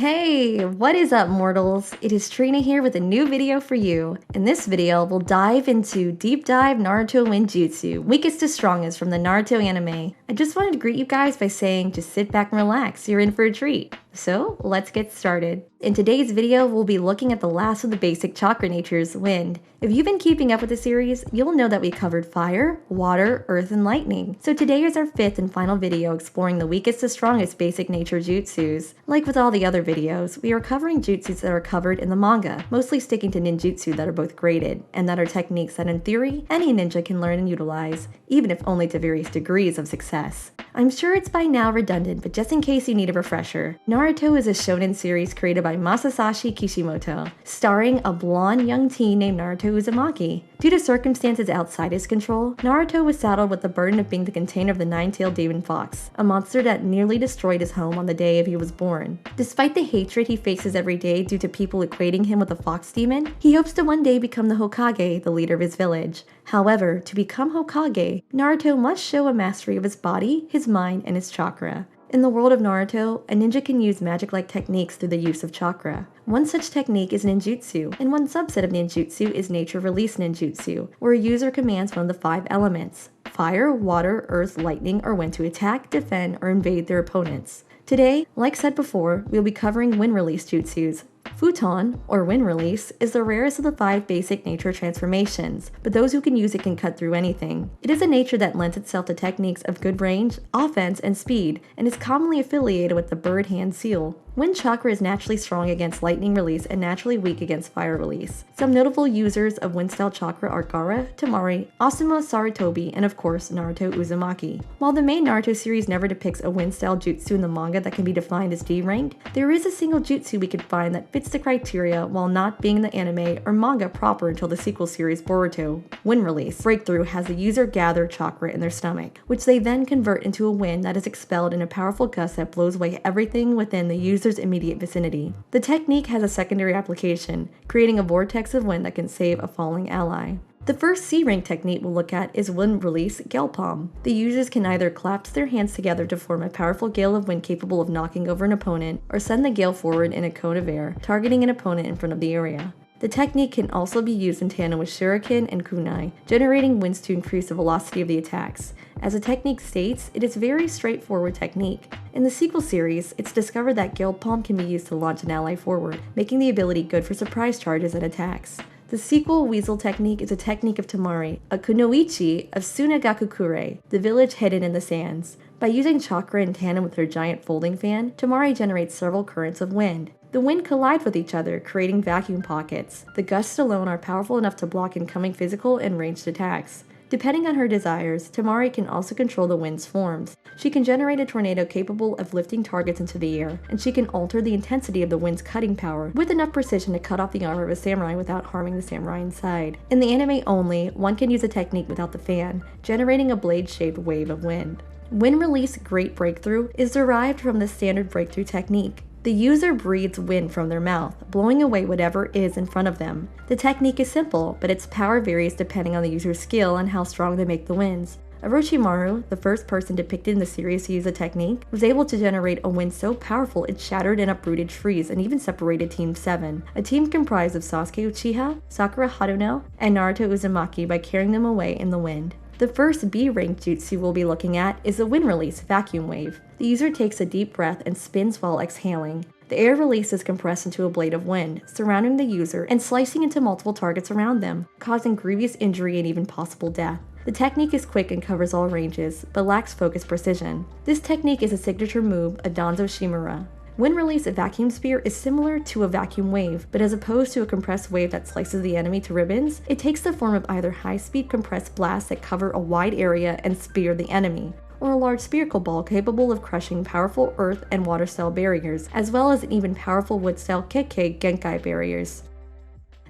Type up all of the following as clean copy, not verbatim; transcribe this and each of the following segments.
Hey, what is up mortals? It is Trina here with a new video for you. In this video, we'll dive into Deep Dive Naruto Jutsu, weakest to strongest from the Naruto anime. I just wanted to greet you guys by saying just sit back and relax, you're in for a treat. So, let's get started. In today's video, we'll be looking at the last of the basic chakra natures, wind. If you've been keeping up with the series, you'll know that we covered fire, water, earth, and lightning. So today is our fifth and final video exploring the weakest to strongest basic nature jutsus. Like with all the other videos, we are covering jutsus that are covered in the manga, mostly sticking to ninjutsu that are both graded, and that are techniques that in theory, any ninja can learn and utilize, even if only to various degrees of success. I'm sure it's by now redundant, but just in case you need a refresher, Naruto is a shonen series created by MUSASHI Kishimoto, starring a blonde young teen named Naruto Uzumaki. Due to circumstances outside his control, Naruto was saddled with the burden of being the container of the nine-tailed demon fox, a monster that nearly destroyed his home on the day he was born. Despite the hatred he faces every day due to people equating him with a fox demon, he hopes to one day become the Hokage, the leader of his village. However, to become Hokage, Naruto must show a mastery of his body, his mind, and his chakra. In the world of Naruto, a ninja can use magic-like techniques through the use of chakra. One such technique is ninjutsu, and one subset of ninjutsu is nature release ninjutsu, where a user commands one of the 5 elements: fire, water, earth, lightning, or when to attack, defend, or invade their opponents. Today, like said before, we'll be covering wind release jutsus. Futon, or wind release, is the rarest of the 5 basic nature transformations, but those who can use it can cut through anything. It is a nature that lends itself to techniques of good range, offense, and speed, and is commonly affiliated with the bird hand seal. Wind chakra is naturally strong against lightning release and naturally weak against fire release. Some notable users of wind-style chakra are Gaara, Temari, Asuma Sarutobi, and of course Naruto Uzumaki. While the main Naruto series never depicts a wind-style jutsu in the manga that can be defined as D-ranked, there is a single jutsu we could find that fits the criteria while not being in the anime or manga proper until the sequel series Boruto. Wind release breakthrough has the user gather chakra in their stomach, which they then convert into a wind that is expelled in a powerful gust that blows away everything within the user's immediate vicinity. The technique has a secondary application, creating a vortex of wind that can save a falling ally. The first C-rank technique we'll look at is wind release gale palm. The users can either collapse their hands together to form a powerful gale of wind capable of knocking over an opponent, or send the gale forward in a cone of air, targeting an opponent in front of the area. The technique can also be used in tandem with shuriken and kunai, generating winds to increase the velocity of the attacks. As the technique states, it is a very straightforward technique. In the sequel series, it's discovered that gale palm can be used to launch an ally forward, making the ability good for surprise charges and attacks. The sequel weasel technique is a technique of Temari, a kunoichi of Tsunagakure, the village hidden in the sands. By using chakra in tandem with her giant folding fan, Temari generates several currents of wind. The wind collide with each other, creating vacuum pockets. The gusts alone are powerful enough to block incoming physical and ranged attacks. Depending on her desires, Temari can also control the wind's forms. She can generate a tornado capable of lifting targets into the air, and she can alter the intensity of the wind's cutting power with enough precision to cut off the armor of a samurai without harming the samurai inside. In the anime only, one can use a technique without the fan, generating a blade-shaped wave of wind. Wind release great breakthrough is derived from the standard breakthrough technique. The user breathes wind from their mouth, blowing away whatever is in front of them. The technique is simple, but its power varies depending on the user's skill and how strong they make the winds. Orochimaru, the first person depicted in the series to use the technique, was able to generate a wind so powerful it shattered and uprooted trees and even separated Team 7, a team comprised of Sasuke Uchiha, Sakura Haruno, and Naruto Uzumaki by carrying them away in the wind. The first B-rank jutsu we'll be looking at is the wind release vacuum wave. The user takes a deep breath and spins while exhaling. The air release is compressed into a blade of wind, surrounding the user and slicing into multiple targets around them, causing grievous injury and even possible death. The technique is quick and covers all ranges, but lacks focus precision. This technique is a signature move of Danzo Shimura. Wind release vacuum spear is similar to a vacuum wave, but as opposed to a compressed wave that slices the enemy to ribbons, it takes the form of either high-speed compressed blasts that cover a wide area and spear the enemy, or a large spherical ball capable of crushing powerful earth and water-style barriers, as well as an even powerful wood-style Kekkei Genkai barriers.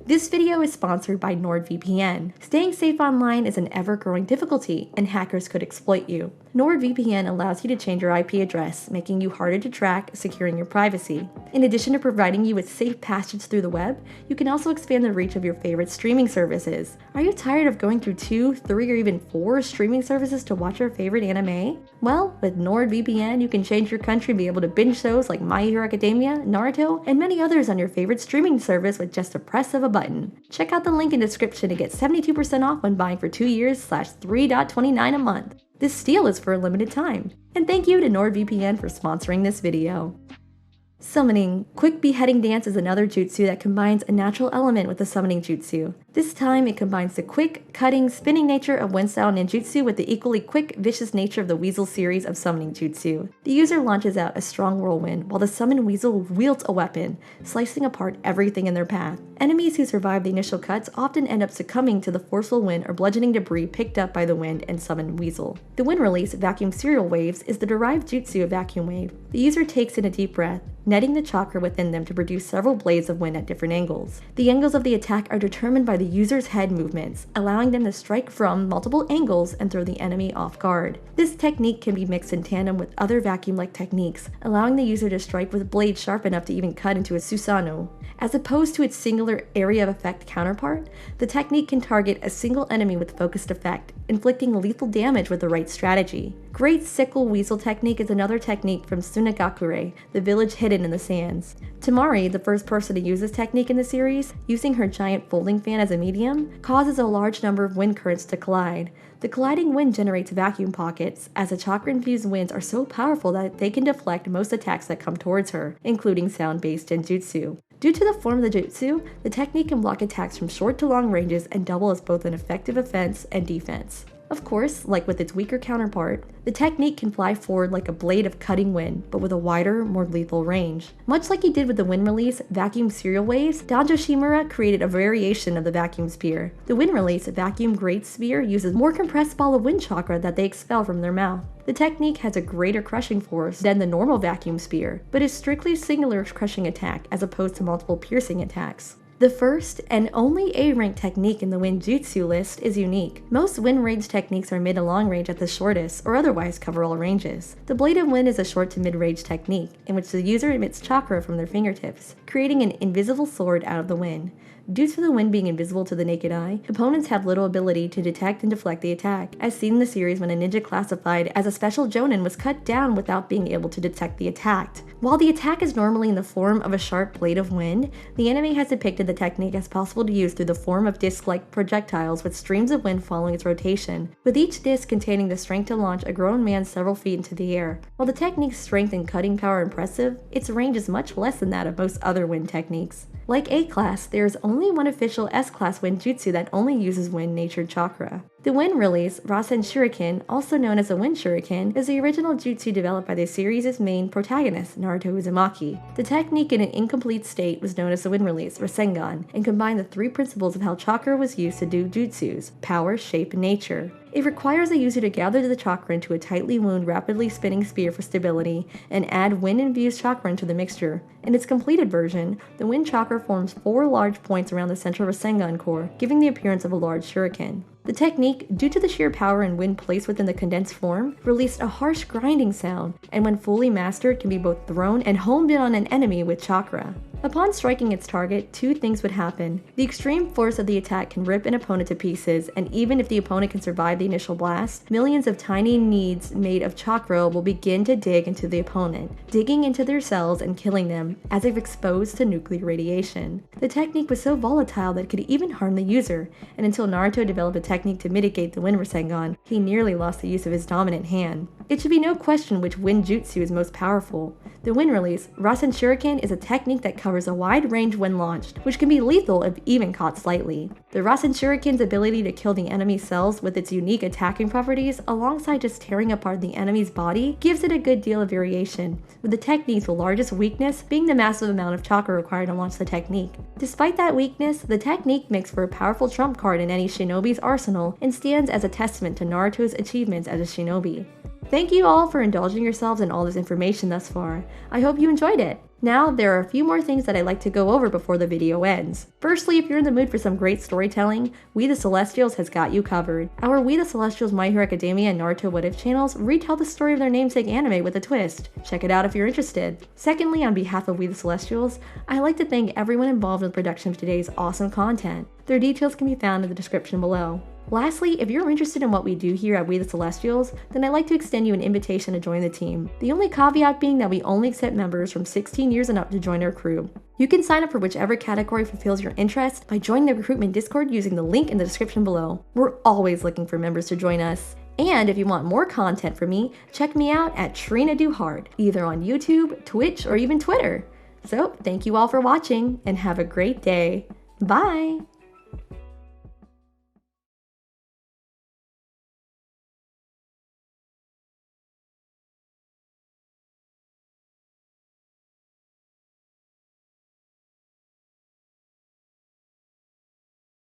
This video is sponsored by NordVPN. Staying safe online is an ever-growing difficulty, and hackers could exploit you. NordVPN allows you to change your IP address, making you harder to track, securing your privacy. In addition to providing you with safe passage through the web, you can also expand the reach of your favorite streaming services. Are you tired of going through 2, 3, or even 4 streaming services to watch your favorite anime? Well, with NordVPN, you can change your country and be able to binge shows like My Hero Academia, Naruto, and many others on your favorite streaming service with just a press of a button. Check out the link in the description to get 72% off when buying for 2 years /$3.29 a month. This steal is for a limited time. And thank you to NordVPN for sponsoring this video. Summoning. Quick Beheading Dance is another jutsu that combines a natural element with the summoning jutsu. This time it combines the quick, cutting, spinning nature of Wind-style ninjutsu with the equally quick, vicious nature of the Weasel series of summoning jutsu. The user launches out a strong whirlwind while the summoned weasel wields a weapon, slicing apart everything in their path. Enemies who survive the initial cuts often end up succumbing to the forceful wind or bludgeoning debris picked up by the wind and summoned weasel. The wind release, Vacuum Serial Waves, is the derived jutsu of Vacuum Wave. The user takes in a deep breath, netting the chakra within them to produce several blades of wind at different angles. The angles of the attack are determined by the user's head movements, allowing them to strike from multiple angles and throw the enemy off guard. This technique can be mixed in tandem with other vacuum-like techniques, allowing the user to strike with blades sharp enough to even cut into a Susanoo. As opposed to its singular area of effect counterpart, the technique can target a single enemy with focused effect, inflicting lethal damage with the right strategy. Great Sickle Weasel technique is another technique from Sunagakure, the village hidden in the sands. Tamari, the first person to use this technique in the series, using her giant folding fan as a medium, causes a large number of wind currents to collide. The colliding wind generates vacuum pockets, as the chakra-infused winds are so powerful that they can deflect most attacks that come towards her, including sound-based genjutsu. Due to the form of the jutsu, the technique can block attacks from short to long ranges and double as both an effective offense and defense. Of course, like with its weaker counterpart, the technique can fly forward like a blade of cutting wind, but with a wider, more lethal range. Much like he did with the wind release, Vacuum Serial Waves, Danjo Shimura created a variation of the Vacuum Spear. The wind release, Vacuum Great Spear, uses more compressed ball of wind chakra that they expel from their mouth. The technique has a greater crushing force than the normal Vacuum Spear, but is strictly singular crushing attack as opposed to multiple piercing attacks. The first and only A-rank technique in the wind jutsu list is unique. Most wind range techniques are mid to long range at the shortest, or otherwise cover all ranges. The Blade of Wind is a short to mid-range technique, in which the user emits chakra from their fingertips, creating an invisible sword out of the wind. Due to the wind being invisible to the naked eye, opponents have little ability to detect and deflect the attack, as seen in the series when a ninja classified as a special jonin was cut down without being able to detect the attack. While the attack is normally in the form of a sharp blade of wind, the anime has depicted the technique as possible to use through the form of disc-like projectiles with streams of wind following its rotation, with each disc containing the strength to launch a grown man several feet into the air. While the technique's strength and cutting power are impressive, its range is much less than that of most other wind techniques. Like A-Class, there is only one official S-Class wind jutsu that only uses wind-natured chakra. The wind release, RASENSHURIKEN, also known as the Wind Shuriken, is the original jutsu developed by the series' main protagonist, Naruto Uzumaki. The technique in an incomplete state was known as the wind release, Rasengan, and combined the 3 principles of how chakra was used to do jutsus: power, shape, and nature. It requires the user to gather the chakra into a tightly wound, rapidly spinning spear for stability, and add wind-infused chakra into the mixture. In its completed version, the wind chakra forms 4 large points around the central Rasengan core, giving the appearance of a large shuriken. The technique, due to the sheer power and wind placed within the condensed form, released a harsh grinding sound, and when fully mastered can be both thrown and homed in on an enemy with chakra. Upon striking its target, 2 things would happen. The extreme force of the attack can rip an opponent to pieces, and even if the opponent can survive the initial blast, millions of tiny needs made of chakra will begin to dig into the opponent, digging into their cells and killing them, as if exposed to nuclear radiation. The technique was so volatile that it could even harm the user, and until Naruto developed a technique to mitigate the wind Rasengan, he nearly lost the use of his dominant hand. It should be no question which wind jutsu is most powerful. The wind release, RASENSHURIKEN, is a technique that covers a wide range when launched, which can be lethal if even caught slightly. The RASENSHURIKEN's ability to kill the enemy's cells with its unique attacking properties, alongside just tearing apart the enemy's body, gives it a good deal of variation, with the technique's largest weakness being the massive amount of chakra required to launch the technique. Despite that weakness, the technique makes for a powerful trump card in any shinobi's arsenal and stands as a testament to Naruto's achievements as a shinobi. Thank you all for indulging yourselves in all this information thus far. I hope you enjoyed it. Now, there are a few more things that I'd like to go over before the video ends. Firstly, if you're in the mood for some great storytelling, We the Celestials has got you covered. Our We the Celestials My Hero Academia and Naruto What If channels retell the story of their namesake anime with a twist. Check it out if you're interested. Secondly, on behalf of We the Celestials, I'd like to thank everyone involved in the production of today's awesome content. Their details can be found in the description below. Lastly, if you're interested in what we do here at We the Celestials, then I'd like to extend you an invitation to join the team. The only caveat being that we only accept members from 16 years and up to join our crew. You can sign up for whichever category fulfills your interest by joining the recruitment Discord using the link in the description below. We're always looking for members to join us. And if you want more content from me, check me out at Trina Do Hard, either on YouTube, Twitch, or even Twitter. So, thank you all for watching, and have a great day. Bye!